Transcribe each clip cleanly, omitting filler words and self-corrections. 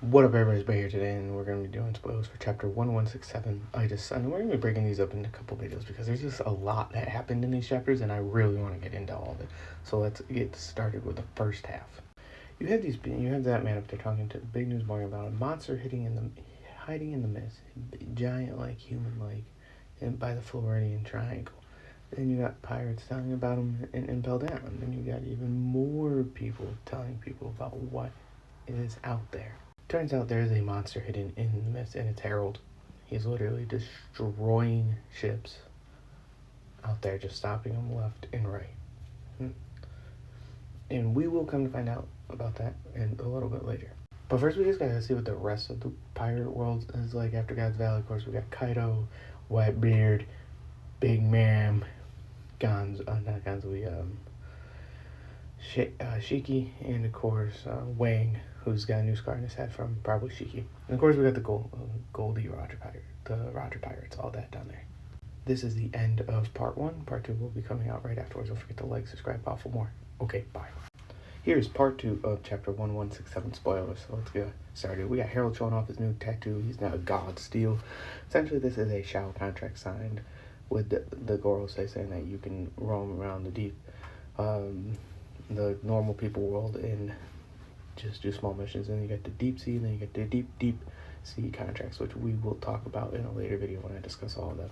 What up, everybody's back here today, and we're going to be doing spoilers for chapter 1167, Itis. And we're going to be breaking these up into a couple videos because there's just a lot that happened in these chapters, and I really want to get into all of it. So let's get started with the first half. You have that man up there talking to big news morning about a monster hiding in the mist, giant like human like, and by the Floridian Triangle. Then you got pirates telling about him in Impel Down. Then you got even more people telling people about what is out there. Turns out there is a monster hidden in the mist, and it's Harold. He's literally destroying ships out there, just stopping them left and right. And we will come to find out about that in a little bit later. But first, we just gotta see what the rest of the pirate world is like after God's Valley. Of course, we got Kaido, Whitebeard, Big Ma'am, Shiki, and of course Wang, who's got a new scar in his head from probably Shiki. And of course we got the Goldie Roger Pirate, the Roger Pirates, all that down there. This is the end of part 1. Part 2 will be coming out right afterwards. Don't forget to like, subscribe, follow for more. Okay, bye. Here's part 2 of chapter 1167 spoilers. So let's get started. We got Harold showing off his new tattoo. He's now God Steel. Essentially, this is a Shao contract signed with the Gorosei saying that you can roam around the deep, the normal people world and just do small missions. And you get the deep sea, and then you get the deep sea contracts, which we will talk about in a later video when I discuss all of them.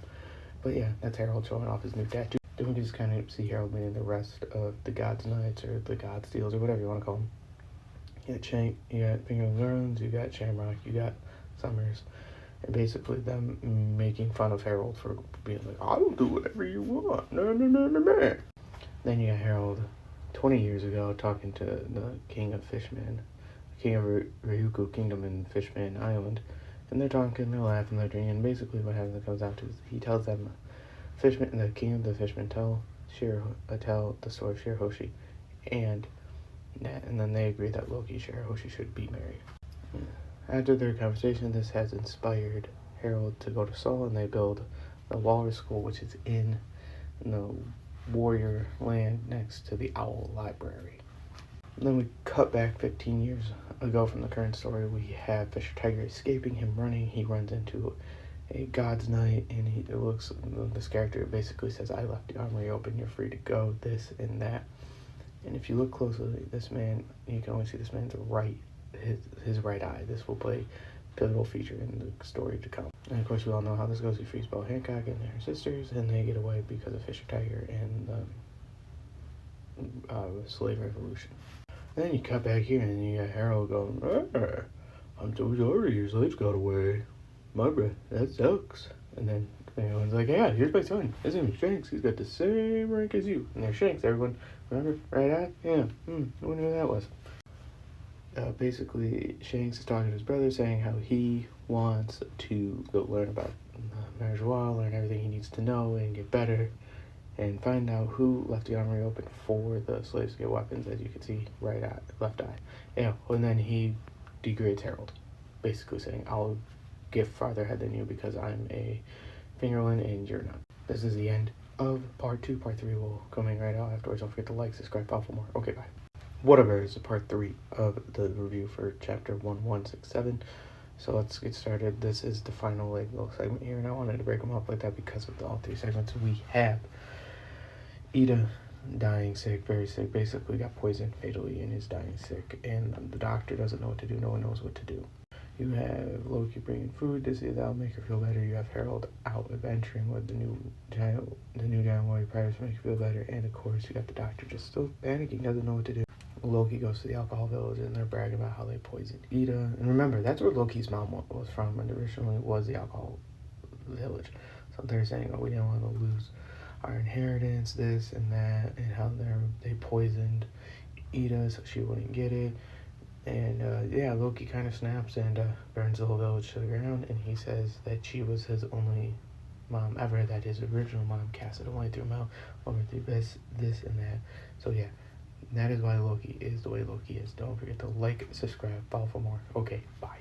But yeah, that's Harold showing off his new tattoo. Then we just kind of see Harold meeting the rest of the God's Knights, or the God Steels, or whatever you want to call them. You got Shank, you got Fingerling Guards, you got Shamrock, you got Summers, and basically them making fun of Harold for being like, I'll do whatever you want. No. Then you got Harold 20 years ago talking to the King of Fishmen, King of Ryukyu Kingdom in Fishman Island, and they're talking, they're laughing, they're drinking, and basically what happens, it comes out to is he tells them, the King of the Fishmen tell the story of Shirahoshi, and then they agree that Loki Shirahoshi should be married. After their conversation, this has inspired Harold to go to Seoul, and they build the Walrus School, which is in the warrior land next to the Owl Library. And then we cut back 15 years ago from the current story. We have Fisher Tiger escaping, him running. He runs into a God's Knight, and this character basically says, I left the armory open, you're free to go, this and that. And if you look closely, this man, you can only see this man's his right eye. This will play a pivotal feature in the story to come. And of course, we all know how this goes. He frees Boa Hancock and her sisters, and they get away because of Fisher Tiger and the slave revolution. And then you cut back here, and you got Harold going, I'm so sorry your slaves got away. My bad, that sucks. And then everyone's like, yeah, here's my son. His name is Shanks. He's got the same rank as you. And there's Shanks. Everyone, remember? Right eye? Yeah. I wonder who that was. Basically, Shanks is talking to his brother, saying how he wants to go learn about Marijuana, learn everything he needs to know, and get better, and find out who left the armory open for the slaves to get weapons, as you can see, right eye, left eye. Yeah, and then he degrades Harold, basically saying, I'll get farther ahead than you because I'm a fingerling and you're not. This is the end of part 2. Part 3 will coming right out afterwards. Don't forget to like, subscribe, follow for more. Okay, bye. Whatever is part 3 of the review for chapter 1167. So let's get started. This is the final little segment here, and I wanted to break them up like that because of all 3 segments. We have Ida dying sick, very sick, basically got poisoned fatally and is dying sick, and the doctor doesn't know what to do. No one knows what to do. You have Loki bringing food to see that'll make her feel better. You have Harold out adventuring with the new giant warrior pirates to make her feel better. And of course, you got the doctor just still panicking, doesn't know what to do. Loki goes to the alcohol village, and they're bragging about how they poisoned Ida. And remember, that's where Loki's mom was from, and originally was the alcohol village. So they're saying, oh, we didn't want to lose our inheritance, this and that, and how they poisoned Ida so she wouldn't get it. And Loki kind of snaps and burns the whole village to the ground, and he says that she was his only mom ever, that his original mom cast it away, threw him out over this and that. So yeah, that is why Loki is the way Loki is. Don't forget to like, subscribe, follow for more. Okay, bye.